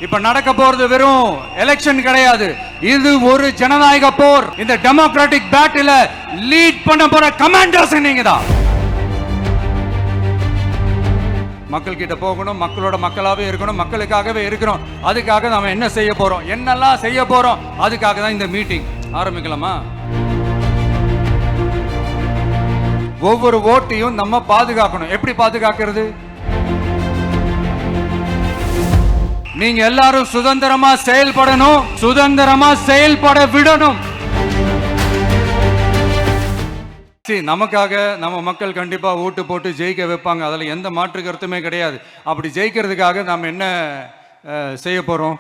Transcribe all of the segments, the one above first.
இப்ப நடக்க போறது வெறும் எலெக்ஷன் கிடையாது, இது ஒரு ஜனநாயக போர். இந்த டெமோக்ராட்டிக் பேட்டில லீட் பண்ண போற கமாண்டர்ஸ் நீங்க தான். மக்கள் கிட்ட போகணும், மக்களோட மக்களாவே இருக்கணும், மக்களுக்காகவே இருக்கணும். அதுக்காக நாம என்ன செய்ய போறோம், என்னெல்லாம் செய்ய போறோம், அதுக்காக தான் இந்த மீட்டிங். ஆரம்பிக்கலாமா? ஒவ்வொரு ஓட்டையும் நம்ம பாதுகாக்கணும். எப்படி பாதுகாக்கிறது? நீங்க எல்லாரும் சுதந்திரமா செயல்படணும், சுதந்திரமா செயல்பட விடணும். நமக்காக நம்ம மக்கள் கண்டிப்பா ஓட்டு போட்டு ஜெயிக்க வைப்பாங்க, அதுல எந்த மாற்று கருத்துமே கிடையாது. அப்படி ஜெயிக்கிறதுக்காக நாம் என்ன செய்ய போறோம்?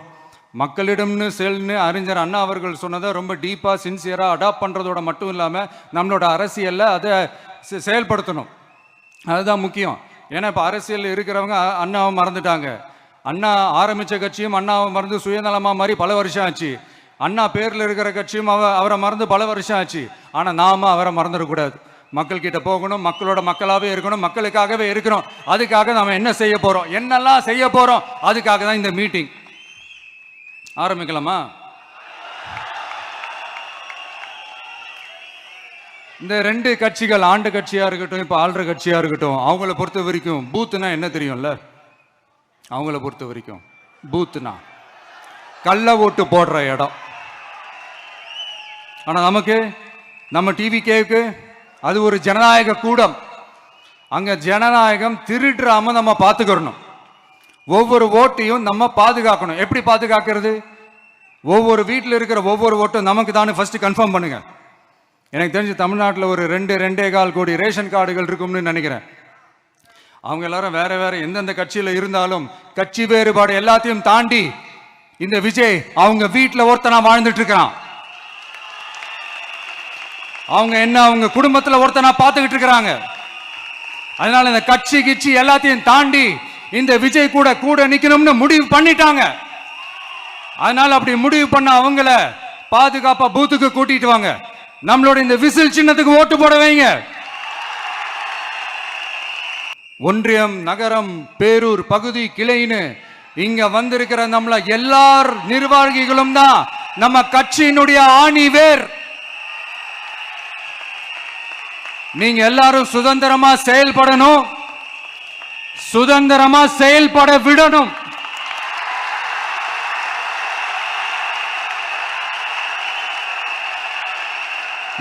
மக்களிடம்னு செல்னு அறிஞர் அண்ணா அவர்கள் சொன்னதை ரொம்ப டீப்பா சின்சியரா அடாப்ட் பண்றதோட மட்டும் இல்லாம நம்மளோட அரசியல்ல அதை செயல்படுத்தணும். அதுதான் முக்கியம். ஏன்னா இப்ப அரசியல் இருக்கிறவங்க அண்ணாவை மறந்துட்டாங்க. அண்ணா ஆரம்பிச்ச கட்சியும் அண்ணாவை மறந்து சுயநலமா மாதிரி பல வருஷம் ஆச்சு. அண்ணா பேர்ல இருக்கிற கட்சியும் அவரை மறந்து பல வருஷம் ஆச்சு. ஆனா நாம அவரை மறந்துடக்கூடாது. மக்கள் கிட்ட போகணும், மக்களோட மக்களாவே இருக்கணும், மக்களுக்காகவே இருக்கணும். அதுக்காக நாம என்ன செய்ய போறோம், என்னெல்லாம் செய்ய போறோம், அதுக்காக தான் இந்த மீட்டிங். ஆரம்பிக்கலாமா? இந்த ரெண்டு கட்சிகள், ஆண்டு கட்சியா இருக்கட்டும், இப்ப ஆள்ற கட்சியா இருக்கட்டும், அவங்கள பொறுத்த வரைக்கும் பூத்துனா என்ன தெரியும்ல? அவங்கள பொறுத்த வரைக்கும் பூத்துனா கள்ள ஓட்டு போடுற இடம். ஆனா நமக்கு, நம்ம டிவிகேவுக்கு அது ஒரு ஜனநாயக கூடம். அங்க ஜனநாயகம் திருடுறாம நம்ம பாத்துக்கணும். ஒவ்வொரு ஓட்டையும் நம்ம பாதுகாக்கணும். எப்படி பாதுகாக்கிறது? ஒவ்வொரு வீட்டில் இருக்கிற ஒவ்வொரு ஓட்டும் நமக்கு தானே ஃபர்ஸ்ட் கன்ஃபார்ம் பண்ணுங்க. எனக்கு தெரிஞ்சு தமிழ்நாட்டில் ஒரு 2.25 கோடி ரேஷன் கார்டுகள் இருக்கும்னு நினைக்கிறேன். அவங்க எல்லாரும் வேற வேற எந்தெந்த கட்சியில இருந்தாலும் கட்சி வேறுபாடு எல்லாத்தையும் தாண்டி இந்த விஜய் அவங்க வீட்டுல ஒருத்தனா வாழ்ந்துட்டு இருக்கிறான். அவங்க என்ன அவங்க குடும்பத்துல ஒருத்தனா பார்த்துக்கிட்டு இருக்கிறாங்க. அதனால இந்த கட்சி கிச்சி எல்லாத்தையும் தாண்டி இந்த விஜய் கூட கூட நிக்கணும்னு முடிவு பண்ணிட்டாங்க. அதனால அப்படி முடிவு பண்ண அவங்கள பாதுகாப்பா பூத்துக்கு கூட்டிட்டு வாங்க. நம்மளோட இந்த விசில் சின்னத்துக்கு ஓட்டு போட வைங்க. ஒன்றியம், நகரம், பேரூர், பகுதி, கிளைன்னு இங்க வந்திருக்கிற நம்மள எல்லார் நிர்வாகிகளும் தான் நம்ம கட்சியினுடைய ஆணி வேர். நீங்க எல்லாரும் சுதந்திரமா செயல்படணும், சுதந்திரமா செயல்பட விடணும்.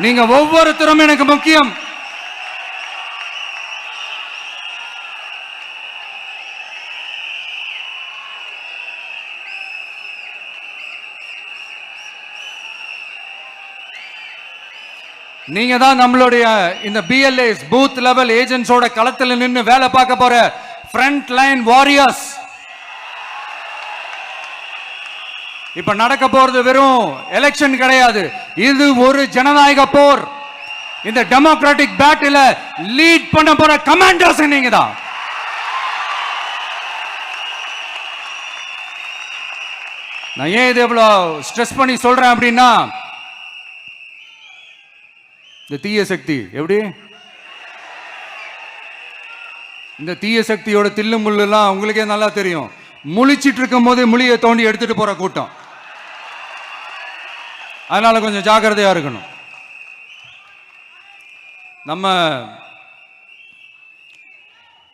நீங்க ஒவ்வொருத்தரும் எனக்கு முக்கியம். நீங்க தான் நம்மளுடைய இந்த BLAs பூத் லெவல் ஏஜென்ட்ஸோட களத்தில் நின்று வேலை பார்க்க போற ஃப்ரண்ட் லைன் வாரியர்ஸ். இப்ப நடக்க போறது வெறும் எலெக்ஷன் கிடையாது, இது ஒரு ஜனநாயக போர். இந்த டெமோக்ராட்டிக் பேட்டில லீட் பண்ண போற கமாண்டர்ஸ் நீங்க தான். நான் ஏன் இது எவ்வளவு ஸ்ட்ரெஸ் பண்ணி சொல்றேன் அப்படின்னா, இந்த தீய சக்தி எப்படி, இந்த தீய சக்தியோட தில்லு முள்ளுலாம் உங்களுக்கே நல்லா தெரியும். முழிச்சிட்டு இருக்கும் போதே முழியை தோண்டி எடுத்துட்டு போற கூட்டம். அதனால கொஞ்சம் ஜாக்கிரதையா இருக்கணும். நம்ம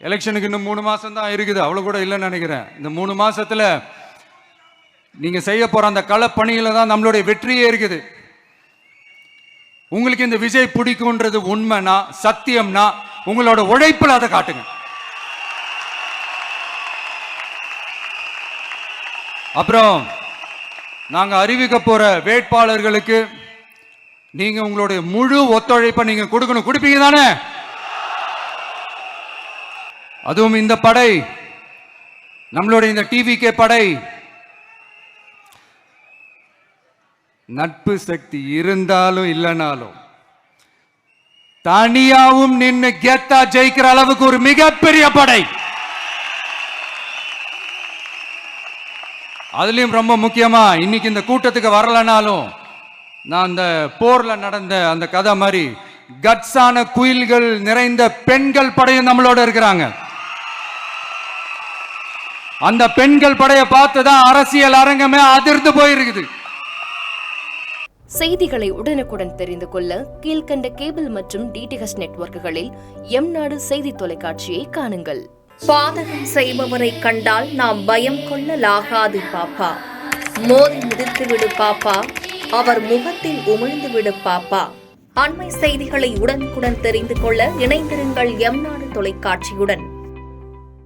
எலெக்ஷனுக்கு இன்னும் 3 மாசம் தான் இருக்குது, அவ்வளவு கூட இல்லைன்னு நினைக்கிறேன். இந்த 3 மாசத்துல நீங்க செய்ய போற அந்த களப்பணியில தான் நம்மளுடைய வெற்றியே இருக்குது. உங்களுக்கு இந்த விஜய் பிடிக்கும்ன்றது உண்மைனா, சத்தியம்னா, உங்களோட உழைப்புல அதை காட்டுங்க. அப்புறம் நாங்க அறிவிக்க போற வேட்பாளர்களுக்கு நீங்க உங்களுடைய முழு ஒத்துழைப்பை நீங்க கொடுக்கணும். கொடுப்பீங்க தானே? அதுவும் இந்த படை, நம்மளுடைய இந்த டிவிகே படை, நட்பு சக்தி இருந்தாலும் இல்லைனாலும் தனியாவும் நின்று கெத்தா ஜெயிக்கிற அளவுக்கு ஒரு மிகப்பெரிய படை. அதுலயும் ரொம்ப முக்கியமா இன்னைக்கு இந்த கூட்டத்துக்கு வரலனாலும் நான் அந்த போர்ல நடந்த அந்த கதை மாதிரி கட்ஸான குயில்கள் நிறைந்த பெண்கள் படையும் நம்மளோட இருக்கிறாங்க. அந்த பெண்கள் படையை பார்த்துதான் அரசியல் அரங்கமே அதிர்ந்து போயிருக்குது. செய்திகளை உடனுக்குடன் தெரிந்து கொள்ள கீழ்கண்ட கேபிள் மற்றும் டிடிஹெச் நெட்வொர்க்குகளில் எம் நாடு செய்தி தொலைக்காட்சியை காணுங்கள். பாதகம் செய்பவரை கண்டால் நாம் பயம் கொள்ளலாகாது பாப்பா. மோதி மிதித்து விடு பாப்பா, அவர் முகத்தில் உமிழ்ந்து விடு பாப்பா. அண்மை செய்திகளை உடனுக்குடன் தெரிந்து கொள்ள இணைந்திருங்கள் எம் நாடு தொலைக்காட்சியுடன்.